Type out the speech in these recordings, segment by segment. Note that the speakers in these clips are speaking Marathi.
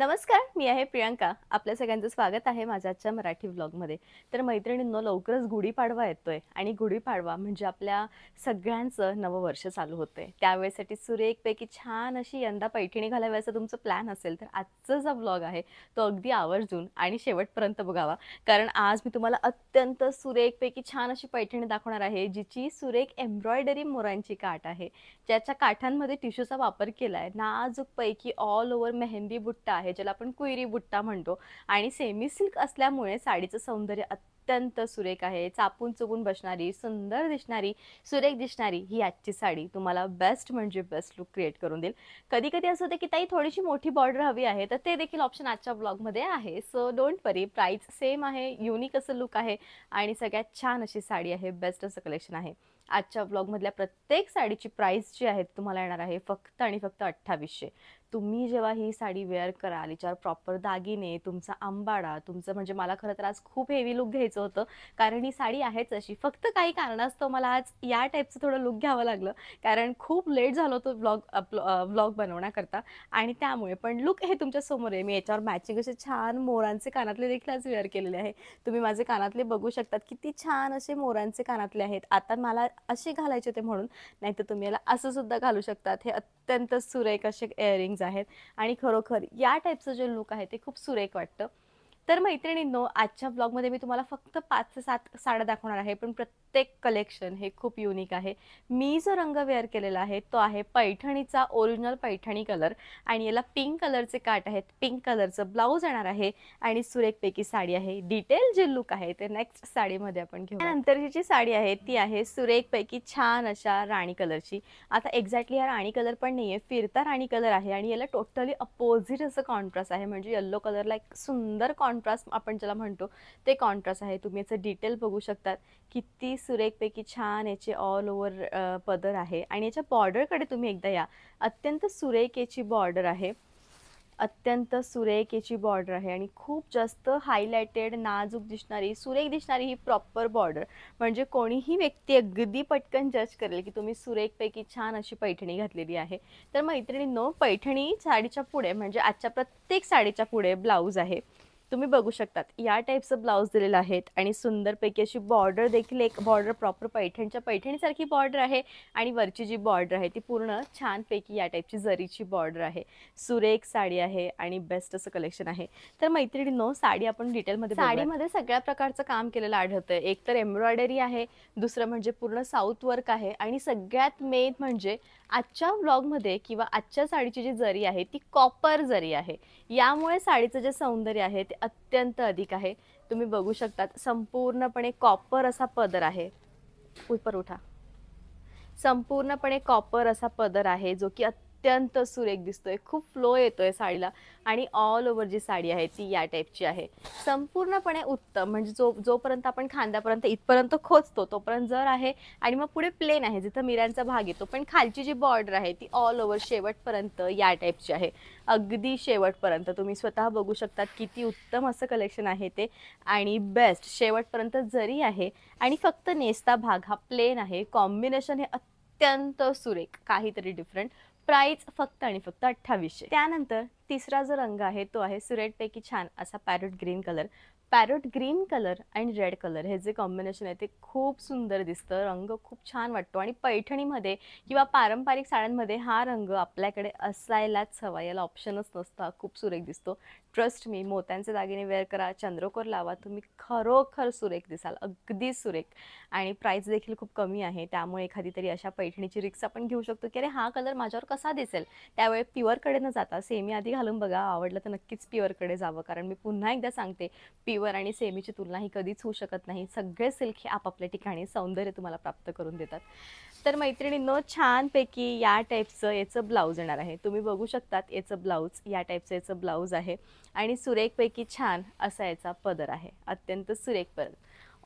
नमस्कार, मी आहे प्रियांका. आपल्या सगळ्यांचं स्वागत आहे माझ्या आजच्या मराठी व्लॉगमध्ये. तर मैत्रिणींनो, लवकरच गुढीपाडवा येतोय आणि गुढीपाडवा म्हणजे आपल्या सगळ्यांचं नववर्ष चालू होतंय. त्यावेळेसाठी सुरेखपैकी छान अशी यंदा पैठणी घालाव्याचा तुमचा प्लॅन असेल तर आजचा जो व्लॉग आहे तो अगदी आवर्जून आणि शेवटपर्यंत बघावा. कारण आज मी तुम्हाला अत्यंत सुरेखपैकी छान अशी पैठणी दाखवणार आहे, जिची सुरेख एम्ब्रॉयडरी मोरांची काठ आहे, ज्याच्या काठांमध्ये टिश्यूचा वापर केलाय. नाजूकपैकी ऑल ओव्हर मेहंदी बुट्टा आहे, ज्याला आपण कुईरी बुट्टा म्हणतो, आणि सेमी सिल्क असल्यामुळे साडीचं सौंदर्य अत्यंत सुरेख आहे. चापून चुपून बसणारी, सुंदर दिसणारी, सुरेख दिसणारी ही आजची साडी तुम्हाला बेस्ट म्हणजे बेस्ट लुक क्रिएट करून देईल. कधी कधी असं होतं की ताई थोडीशी मोठी बॉर्डर हवी आहे, तर ते देखील ऑप्शन आजच्या ब्लॉगमध्ये आहे. So don't worry, price same आहे, युनिक असं लुक आहे आणि सगळ्यात छान अशी साडी आहे, बेस्ट असं कलेक्शन आहे. आजच्या ब्लॉगमधल्या प्रत्येक साडीची प्राइस जी आहे तुम्हाला येणार आहे फक्त आणि फक्त 2800. तुम्ही जेव्हा ही साडी वेअर कराल, हिच्यावर प्रॉपर दागिने, तुमचा अंबाडा, तुमचं म्हणजे मला खरं तर आज खूप हेवी लुक घ्यायचं होतं, कारण ही साडी आहेच अशी. फक्त काही कारणास्तव मला आज या टाईपचं थोडं लुक घ्यावं लागलं, कारण खूप लेट झालं होतं व्लॉग बनवण्याकरता, आणि त्यामुळे पण लुक हे तुमच्यासमोर आहे. मी याच्यावर मॅचिंग असे छान मोरांचे कानातले देखील आज वेअर केलेले आहे. तुम्ही माझे कानातले बघू शकतात, किती छान असे मोरांचे कानातले आहेत. आता मला असे घालायचे होते म्हणून, नाहीतर तुम्ही याला असं सुद्धा घालू शकतात. हे अत्यंत सुरेख असे इयरिंग्ज आहेत आणि खरोखर या टाईपचं जे लुक आहे ते खूप सुरेख वाटतं. तर मैत्रिणींनो, आजच्या ब्लॉगमध्ये मी तुम्हाला फक्त 5 ते 7 साड्या दाखवणार आहे, पण प्रत्येक कलेक्शन हे खूप युनिक आहे. मी जो रंग वेअर केलेला आहे तो आहे पैठणीचा ओरिजिनल पैठणी कलर, आणि याला पिंक कलरचे काठ आहेत, पिंक कलरचं ब्लाऊज येणार आहे आणि सुरेखपैकी साडी आहे. डिटेल जे लुक आहे ते नेक्स्ट साडीमध्ये आपण घेऊ. त्यानंतरची जी साडी आहे ती आहे सुरेखपैकी छान अशा राणी कलरची. आता एक्झॅक्टली हा राणी कलर पण नाहीये, फिरता राणी कलर आहे आणि याला टोटली अपोजिट असं कॉन्ट्रास्ट आहे. म्हणजे येल्लो कलरला एक सुंदर कॉन्ट्रास्ट आपण ज्याला म्हणतो ते कॉन्ट्रास्ट आहे. तुम्ही याचं डिटेल बघू शकतात, किती सुरेखपैकी छान याचे ऑल ओव्हर पदर आहे. आणि याच्या बॉर्डरकडे तुम्ही एकदा या, अत्यंत सुरेख याची बॉर्डर आहे, अत्यंत सुरेख याची बॉर्डर आहे आणि खूप जास्त हायलाइटेड, नाजूक दिसणारी, सुरेख दिसणारी ही प्रॉपर बॉर्डर. म्हणजे कोणीही व्यक्ती अगदी पटकन जज करेल की तुम्ही सुरेखपैकी छान अशी पैठणी घातलेली आहे. तर मैत्रिणींनो, पैठणी साडीच्या पुढे म्हणजे आजच्या प्रत्येक साडीच्या पुढे ब्लाऊज आहे. तुम्ही बघू शकतात या टाईपचं ब्लाऊज दिलेलं आहे आणि सुंदरपैकी अशी बॉर्डर देखील, एक बॉर्डर प्रॉपर पैठणीसारखी बॉर्डर आहे, आणि वरची जी बॉर्डर आहे ती पूर्ण छानपैकी या टाईपची जरीची बॉर्डर आहे. सुरेख साडी आहे आणि बेस्ट असं कलेक्शन आहे. तर मैत्रिणींनो, साडी आपण डिटेलमध्ये, साडीमध्ये सगळ्या प्रकारचं काम केलेलं आढळतं. एक तर एम्ब्रॉयडरी आहे, दुसरं म्हणजे पूर्ण साऊथ वर्क आहे, आणि सगळ्यात मेन म्हणजे आजच्या व्लॉगमध्ये किंवा आजच्या साडीची जी जरी आहे ती कॉपर जरी आहे. यामुळे साडीचं जे सौंदर्य आहे ते अत्यंत अधिक आहे. तुम्ही बघू शकतात, संपूर्णपणे कॉपर असा पदर आहे. उपर उठा. संपूर्णपणे कॉपर असा पदर आहे, जो की अत्यंत सुरेख दिसतोय, खूप फ्लो येतोय साडीला, आणि ऑल ओव्हर जी साडी आहे ती या टाईपची आहे. संपूर्णपणे उत्तम, म्हणजे जोपर्यंत आपण खांद्यापर्यंत इथपर्यंत खोचतो तोपर्यंत जर आहे, आणि मग पुढे प्लेन आहे जिथं मिऱ्यांचा भाग येतो, पण खालची जी बॉर्डर आहे ती ऑल ओव्हर शेवटपर्यंत या टाईपची आहे, अगदी शेवटपर्यंत. तुम्ही स्वतः बघू शकतात किती उत्तम असं कलेक्शन आहे ते, आणि बेस्ट शेवटपर्यंत जरी आहे, आणि फक्त नेसता भाग हा प्लेन आहे. कॉम्बिनेशन हे अत्यंत सुरेख, काहीतरी डिफरंट. प्राइस फक्त आणि फक्त 2800. त्यानंतर तिसरा जो रंग आहे तो आहे सुरेखपैकी छान असा parrot green colour. Parrot green colour आणि रेड कलर हे जे कॉम्बिनेशन आहे ते खूप सुंदर दिसतं, रंग खूप छान वाटतो, आणि पैठणीमध्ये किंवा पारंपरिक साड्यांमध्ये हा रंग आपल्याकडे असायलाच हवा, याला ऑप्शनच नसतं. खूप सुरेख दिसतो. ट्रस्ट मी, मोत्यांचे दागिने वेअर करा, चंद्रकोर लावा, तुम्ही खरोखर सुरेख दिसाल, अगदी सुरेख. आणि प्राइस देखील खूप कमी आहे, त्यामुळे एखादी तरी अशा पैठणीची रिक्स आपण घेऊ शकतो की अरे हा कलर माझ्यावर कसा दिसेल. त्यावेळी प्युअरकडे न जाता सेमी आधी घालून बघा, आवडलं तर नक्कीच प्युअरकडे जावं. कारण मी पुन्हा एकदा सांगते, प्युअर आणि सेमीची तुलना ही कधीच होऊ शकत नाही. सगळे सिल्क हे आपापल्या ठिकाणी सौंदर्य तुम्हाला प्राप्त करून देतात. तर मैत्रिणींनो, छानपैकी या टाईपचं याचं ब्लाऊज येणार आहे. तुम्ही बघू शकतात याचं ब्लाऊज, या टाईपचं याचं ब्लाऊज आहे, आणि सुरेखपैकी छान असा याचा पदर आहे, अत्यंत सुरेख पदर.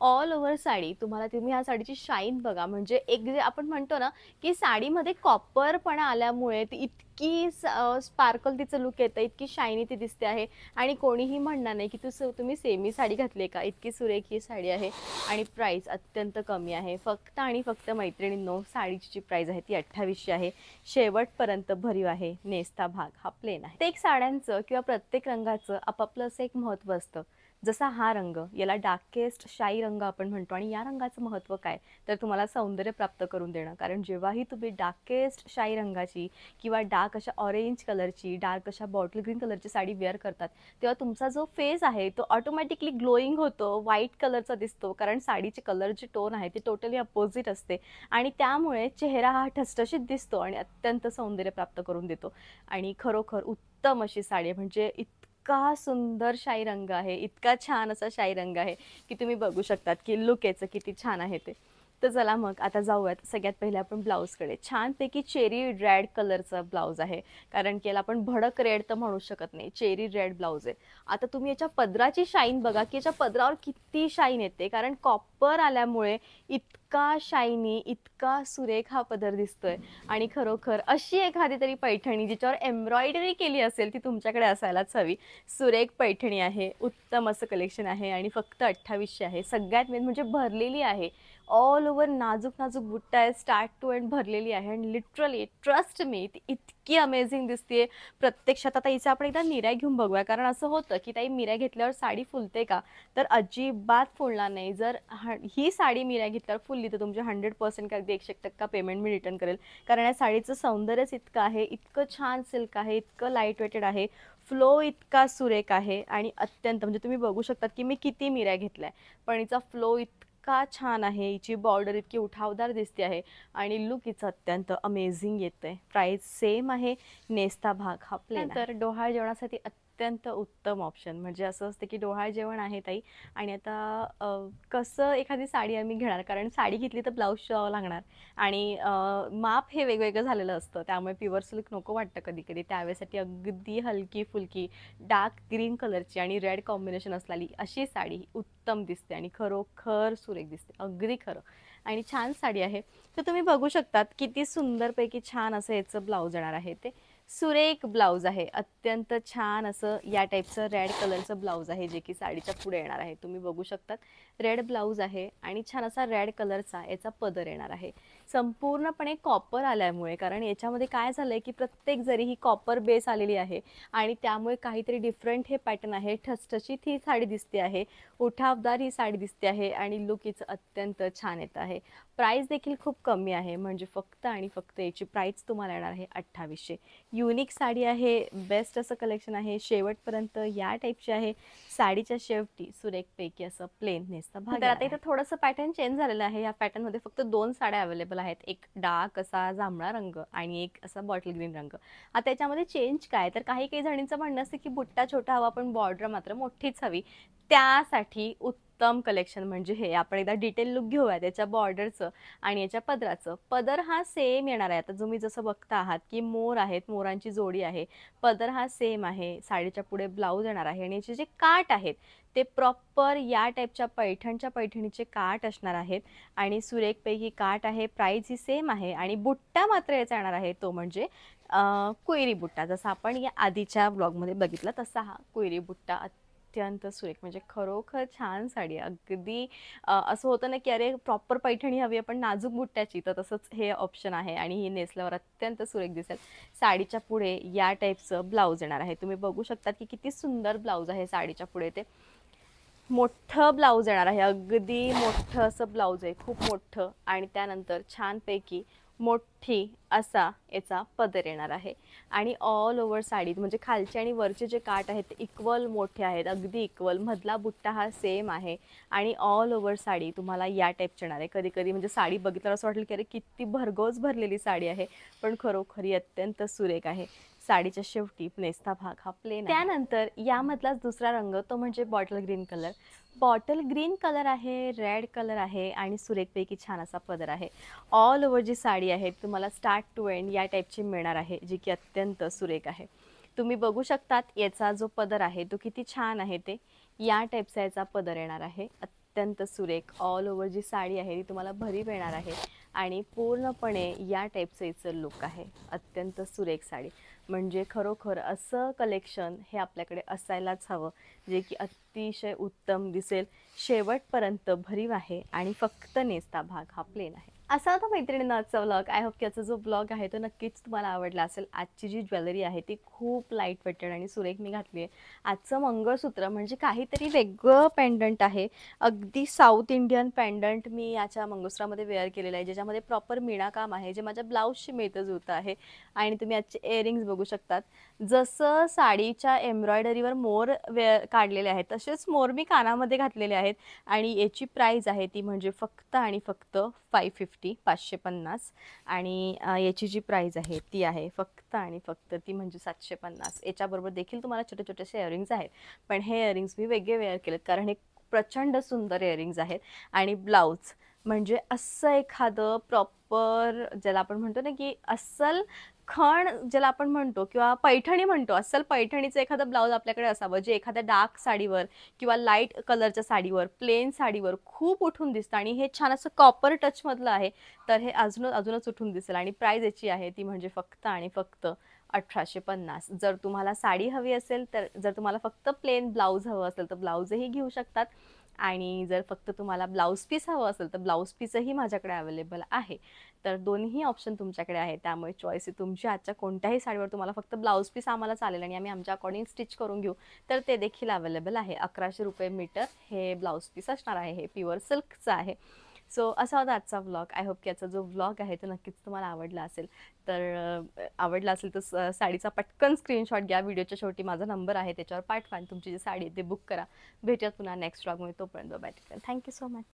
ऑल ओव्हर साडी तुम्हाला, तुम्ही ह्या साडीची शाईन बघा, म्हणजे एक जे आपण म्हणतो ना की साडीमध्ये कॉपरपणा आल्यामुळे ती इतकी स्पार्कल तिचं लुक येतं, इतकी शायनी ती दिसते आहे. आणि कोणीही म्हणणार नाही की तुम्ही सेमी साडी घातली का, इतकी सुरेख ही साडी आहे. आणि प्राईस अत्यंत कमी आहे, फक्त आणि फक्त मैत्रिणींनो साडीची जी प्राईस आहे ती 2800 आहे. शेवटपर्यंत भरीव आहे. नेसता भाग हा प्लेन आहे. प्रत्येक साड्यांचं किंवा प्रत्येक रंगाचं आपापलं असं एक महत्त्व असतं. जसा हा रंग, याला डार्केस्ट शाई रंग आपण म्हणतो. आणि या रंगाचं महत्त्व काय, तर तुम्हाला सौंदर्य प्राप्त करून देणं. कारण जेव्हाही तुम्ही डार्केस्ट शाई रंगाची किंवा डार्क अशा ऑरेंज कलरची, डार्क अशा बॉटल ग्रीन कलरची साडी वेअर करतात, तेव्हा तुमचा जो फेस आहे तो ऑटोमॅटिकली ग्लोईंग होतो, व्हाईट कलरचा दिसतो. कारण साडीचे कलरचे टोन आहे ते टोटली अपोजिट असते. आणि त्यामुळे चेहरा हा ठसठशीत दिसतो आणि अत्यंत सौंदर्य प्राप्त करून देतो. आणि खरोखर उत्तम अशी साडी आहे. म्हणजे इतका सुंदर शाई रंग आहे, इतका छान असा शाई रंग आहे की तुम्ही बघू शकतात की लुक याचं किती छान आहे ते. तर चला मग आता जाऊयात सगळ्यात पहिले आपण ब्लाऊजकडे. छानपैकी चेरी रेड कलरचा ब्लाऊज आहे. कारण की याला आपण भडक रेड तर म्हणू शकत नाही, चेरी रेड ब्लाऊज आहे. आता तुम्ही याच्या पदराची शाईन बघा की याच्या पदरावर किती शाईन येते. कारण कॉपर आल्यामुळे इतका शायनी, इतका सुरेख हा पदर दिसतोय. आणि खरोखर अशी एखादी तरी पैठणी जिच्यावर एम्ब्रॉयडरी केली असेल ती तुमच्याकडे असायलाच हवी. सुरेख पैठणी आहे, उत्तम असं कलेक्शन आहे आणि फक्त 2800 आहे. सगळ्यात मेन म्हणजे भरलेली आहे, ऑल ओव्हर नाजूक नाजूक बुट्टा आहे, स्टार्ट टू एंड भरलेली आहे. आणि लिटरली ट्रस्ट मी ती इतकी अमेझिंग दिसते प्रत्यक्षात. आता हिचं आपण एकदा मिऱ्या घेऊन बघूया. कारण असं होतं की ताई मिऱ्या घेतल्यावर साडी फुलते का, तर अजिबात फुलणार नाही. जर ही साडी मिऱ्या घेतल्यावर फुलली तर तुमचे 100% अगदी 100% पेमेंट मी रिटर्न करेल. कारण या साडीचं सौंदर्यच इतकं आहे, इतकं छान सिल्क आहे, इतकं लाईट वेटेड आहे, फ्लो इतका सुरेख आहे. आणि अत्यंत म्हणजे तुम्ही बघू शकतात की मी किती मिऱ्या घेतल्या पण हिचा फ्लो इतका छान आहे, हिची बॉर्डर इतकी उठावदार दिसते आहे आणि लुक हिचं अत्यंत अमेझिंग येतंय. प्राइस सेम आहे. नेसता भाग हा प्लेन. तर डोहाळ जेवणासाठी अत्यंत उत्तम ऑप्शन. म्हणजे असं असतं की डोहाळ जेवण आहे ताई आणि आता कसं एखादी साडी आम्ही घेणार, कारण साडी घेतली तर ब्लाऊज शिवावं लागणार आणि माप हे वेगवेगळं झालेलं असतं. त्यामुळे प्युअर सिल्क नको वाटतं कधी कधी. त्यावेळेसाठी अगदी हलकी फुलकी डार्क ग्रीन कलरची आणि रेड कॉम्बिनेशन असलेली अशी साडी उत्तम दिसते आणि खरोखर सुरेख दिसते. अगदी खरं. आणि छान साडी आहे. तर तुम्ही बघू शकतात किती सुंदरपैकी छान असं याचं ब्लाऊज येणार आहे. ते सुरेख ब्लाऊज आहे, अत्यंत छान असं या टाईपचं रेड कलरचं ब्लाऊज आहे जे की साडीच्या पुढे येणार आहे. तुम्ही बघू शकतात रेड ब्लाऊज आहे आणि छान असा रेड कलरचा याचा पदर येणार आहे. संपूर्णपणे कॉपर आल्यामुळे, कारण याच्यामध्ये काय झालंय की प्रत्येक जरी ही कॉपर बेस आलेली आहे आणि त्यामुळे काहीतरी डिफरंट हे पॅटर्न आहे. ठसठशीत ही साडी दिसते आहे, उठावदार ही साडी दिसते आहे आणि लुक हिचं अत्यंत छान येत आहे. प्राइस देखील खूप कमी आहे. म्हणजे फक्त आणि फक्त याची प्राइस तुम्हाला येणार आहे 2800. युनिक साडी आहे, बेस्ट असं कलेक्शन आहे. शेवटपर्यंत या टाईपची आहे. साडीच्या शेवटी सुरेखपैकी असं प्लेन नेसता भाग. तर आता इथं थोडंसं पॅटर्न चेंज झालेलं आहे. या पॅटर्नमध्ये फक्त 2 साड्या अवेलेबल आहेत, एक डार्क असा जांभळा रंग आणि एक असा बॉटल ग्रीन रंग. आता त्याच्यामध्ये चेंज काय, तर काही काही जणींचं म्हणणं असतं की बुट्टा छोटा हवा पण बॉर्डर मात्र मोठीच हवी. त्यासाठी उत्तम कलेक्शन म्हणजे हे. आपण एकदा डिटेल लुक घेऊया त्याच्या बॉर्डरचं आणि याच्या पदराचं. पदर हा सेम येणार आहे. आता तुम्ही जसं बघता आहात की मोर आहेत, मोरांची जोडी आहे. पदर हा सेम आहे. साडीच्या पुढे ब्लाऊज येणार आहे आणि याचे जे काठ आहेत ते प्रॉपर या टाईपच्या पैठणीचे काठ असणार आहेत आणि सुरेखपैकी काठ आहे. प्राइस ही सेम आहे आणि बुट्टा मात्र याचा येणार आहे तो म्हणजे कोयरी बुट्टा. जसं आपण या आधीच्या ब्लॉगमध्ये बघितलं तसा हा कोयरी बुट्टा. अत्यंत सुरेख, म्हणजे खरोखर छान साडी आहे. अगदी असं होतं ना की अरे प्रॉपर पैठणी हवी आपण नाजूक बुट्ट्याची, तर तसंच हे ऑप्शन आहे आणि ही नेसल्यावर अत्यंत सुरेख दिसेल. साडीच्या पुढे या टाईपचं ब्लाऊज येणार आहे. तुम्ही बघू शकता की किती सुंदर ब्लाऊज आहे. साडीच्या पुढे ते मोठं ब्लाऊज येणार आहे, अगदी मोठं असं ब्लाऊज आहे, खूप मोठं. आणि त्यानंतर छानपैकी मोठी असा याचा पदर येणार आहे आणि ऑल ओव्हर साडी म्हणजे खालचे आणि वरचे जे काठ आहेत ते इक्वल मोठे आहेत, अगदी इक्वल. मधला बुट्टा हा सेम आहे आणि ऑल ओव्हर साडी तुम्हाला या टाईपची येणार आहे. कधी कधी म्हणजे साडी बघितल्यावर असं वाटेल की अरे किती भरघोस भरलेली साडी आहे, पण खरोखरी अत्यंत सुरेख आहे. साडीच्या शेवटी नेसता भाग हा प्लेन. त्यानंतर यामधलाच दुसरा रंग तो म्हणजे bottle green colour. Bottle green colour आहे, रेड कलर आहे आणि सुरेखपैकी छान असा पदर आहे. ऑल ओव्हर जी साडी आहे तुम्हाला स्टार्ट टू एंड या टाईपची मिळणार आहे, जी की अत्यंत सुरेख आहे. तुम्ही बघू शकतात याचा जो पदर आहे तो किती छान आहे. ते या टाईपचा याचा पदर येणार आहे. अत्यंत सुरेख ऑल ओव्हर जी साडी आहे ती तुम्हाला भरीव येणार आहे आणि पूर्णपणे या टाईपचं हिचं लुक आहे. अत्यंत सुरेख साडी म्हणजे खरोखर असं कलेक्शन हे आपल्याकडे असायलाच हवं, जे की अतिशय उत्तम दिसेल, शेवटपर्यंत भरीव आहे आणि फक्त नेसता भाग हा प्लेन आहे. असा होता मैत्रिणींना आजचा व्लॉग. आय होप की आजचा जो ब्लॉग आहे तो नक्कीच तुम्हाला आवडला असेल. आजची जी ज्वेलरी आहे ती खूप लाईट वेटेड आणि सुरेख मी घातली आहे. आजचं मंगळसूत्र म्हणजे काहीतरी वेगळं पेंडंट आहे, अगदी साऊथ इंडियन पेंडंट मी याच्या मंगळसूत्रामध्ये वेअर केलेलं आहे, ज्याच्यामध्ये प्रॉपर मीना काम आहे, जे माझ्या ब्लाऊजशी मिळतं जुळतं आहे. आणि तुम्ही आजचे इयरिंग्स बघू शकतात, जसं साडीच्या एम्ब्रॉयडरीवर मोर काढलेले आहेत तसेच मोर मी कानामध्ये घातलेले आहेत. आणि याची प्राईज आहे ती म्हणजे फक्त आणि फक्त 550 आणि याची जी प्राईज आहे ती आहे फक्त आणि फक्त ती म्हणजे 750. याच्याबरोबर देखील तुम्हाला छोटे छोटेसे इयरिंग्स आहेत, पण हे इयरिंग्स मी वेगळे वेअर केलेत कारण हे प्रचंड सुंदर इयरिंग्स आहेत. आणि ब्लाऊज म्हणजे असं एखादं प्रॉपर, ज्याला आपण म्हणतो ना की अस्सल खण ज्याला आपण म्हणतो किंवा पैठणी म्हणतो, अस्सल पैठणीचं एखादं ब्लाऊज आपल्याकडे असावं, जे एखाद्या डार्क साडीवर किंवा लाईट कलरच्या साडीवर, प्लेन साडीवर खूप उठून दिसतं आणि हे छान असं कॉपर टचमधलं आहे, तर हे अजूनच उठून दिसेल. आणि प्राईज याची आहे ती म्हणजे फक्त आणि फक्त 1850. जर तुम्हाला साडी हवी असेल तर, जर तुम्हाला फक्त प्लेन ब्लाऊज हवं असेल तर ब्लाऊजही घेऊ शकतात. आणि जर फक्त तुम्हाला ब्लाऊज पीस हवं असेल तर ब्लाऊज पीसही माझ्याकडे अवेलेबल आहे. तर दोन्ही ऑप्शन तुमच्याकडे आहे, त्यामुळे चॉईस ही तुमची. आजच्या कोणत्याही साडीवर तुम्हाला फक्त ब्लाऊज पीस आम्हाला चालेल आणि आम्ही आमच्या अकॉर्डिंग स्टिच करून घेऊ, तर ते देखील अवेलेबल आहे. 1100 रुपये मीटर हे ब्लाऊज पीस असणार आहे. हे प्युअर सिल्कचं आहे. सो असा होता आजचा व्लॉग. आय होप की आजचा जो व्लॉग आहे तो नक्कीच तुम्हाला आवडला असेल. तर आवडला असेल तर साडीचा पटकन स्क्रीनशॉट घ्या. व्हिडिओच्या शेवटी माझा नंबर आहे, त्याच्यावर पाठवा आणि तुमची जी साडी आहे ती बुक करा. भेटूयात पुन्हा नेक्स्ट व्लॉगमध्ये. तोपर्यंत बाय. Thank you so much.